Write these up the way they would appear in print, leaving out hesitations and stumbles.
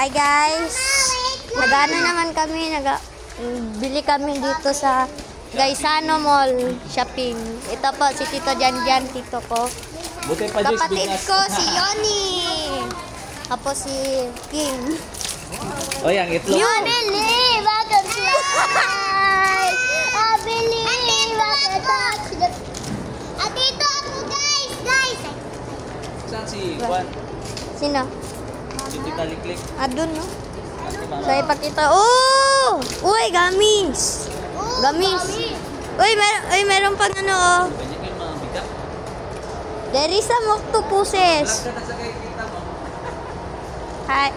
Hi guys, nagano naman kami, bili kami dito sa Gaisano Mall shopping. Ito po si Tito Janjan, tito ko. Kapatid ko si Yoni. Tapos si King. Oh, yang itlog. You believe I can fly. I believe I can touch the... Dito ako guys. Saan si Juan? Sino? Si Tita Liklik. Adun no? Saya ipakita. Oh! Uy, gamis. Gamis. Uy, meron pang ano oh. Banyak yung mga bigat. There is some octopuses. Vlog ka na sa kay kita mo. Hi.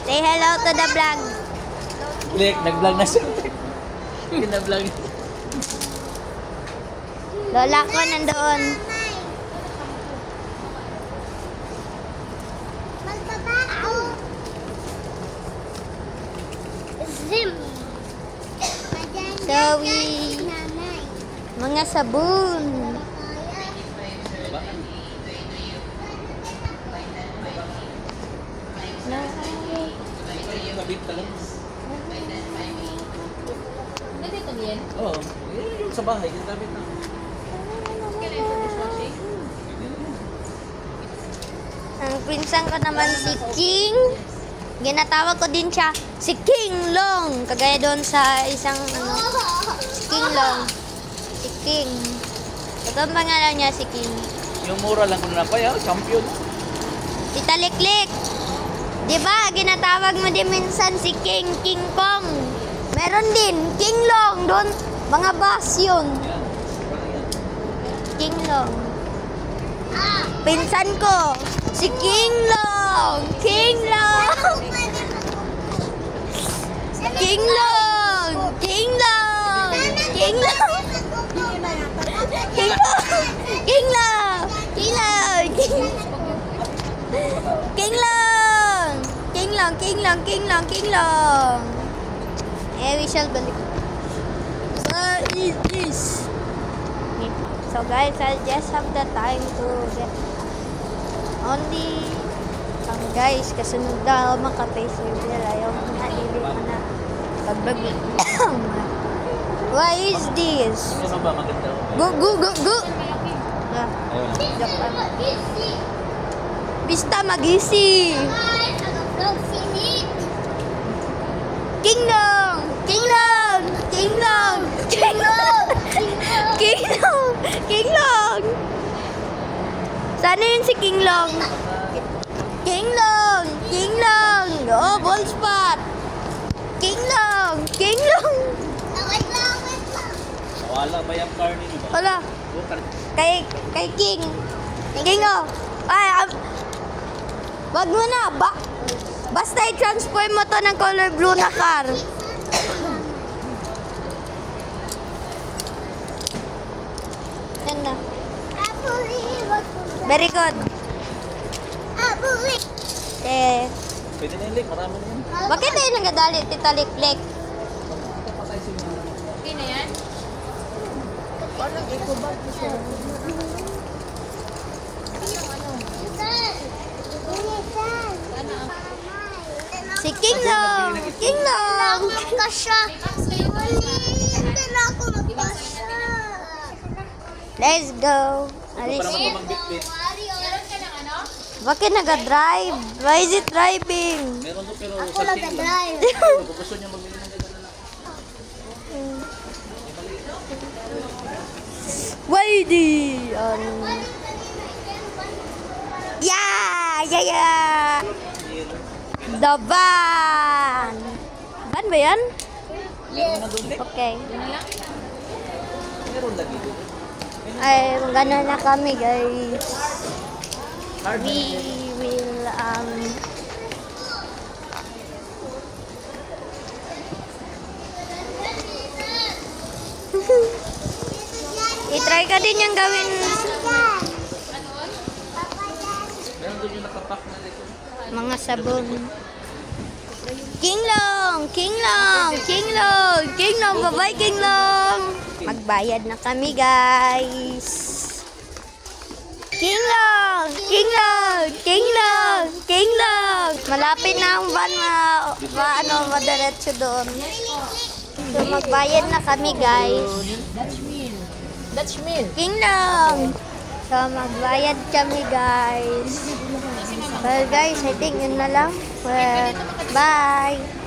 Say hello to the vlog. Klik, nag-vlog na siya. Kina-vlog. Lola ko nandoon. Zim. Sawi. Mga sabon. Kabit ka lang. Nandito din? Oo. Yung sa bahay, yung kabit na. Ang pinsan ko naman si King. Ginatawag ko din siya si King Long. Kagaya doon sa isang ano, si King Long. Si King. Ito ang pangalan niya, si King. Yung mura lang kung napay, champion. Tita Liklik. Diba, ginatawag mo din minsan si King Kong. Meron din, King Long. Doon, mga bus yun. King Long. Pinsan ko, si King Long. King Long. King Long. King Long. King Long. King Long. King Long. King Long. King Long. King Long. King Long. King Long. King Long. We shall balik. So is this. So guys, I'll just have the time to get only guys, kasunod daw maka-face reveal. Ayaw mo na, hindi mo na pagbag. What is this? Ano ba maganda? Go! Bista magisi. King Long! King Long! King Long! King Long! King Long! King Long! Sana yun si King Long? King Long! King Long! Oh, ball spot! King Long! King Long! Wala ba yung car ninyo ba? Wala. Kay King. King oh. Ay, wag mo na. Basta i-transform mo to ng color blue na car. Yan na. Very good. Pwede na yung link, marami na yun. Bakit tayo nagadalit, Tita Liklik? Okay na yan? Si King Long! King Long! Kasha. Hindi na ako magkasya. Let's go. Para mo magbitbit. Meron ka ng ano? Bakit naga-drive? Why is it driving? Meron to pero Ako sa tingin lang. nag-drive. Kung gusto niya magbili ng ganda na lang. Wady! Yeah! The van! Van ba yan? Meron na doon link. Okay. Meron lagi doon. Ay, magana na kami, guys. Hard na We yun. will, i-try ka din yung gawin. Meron doon yung nakapack na dito. Mga sabon. King Long! King Long! King Long! King Long! Bye-bye, King Long! Magbayad na kami, guys. King Long! King Long! King Long! King Long! Malapit na ang van, madiretso doon. So, magbayad na kami, guys. Dutch meal. King lang! So, magbayad kami, guys. Well, guys, I think yun na lang. Well, bye!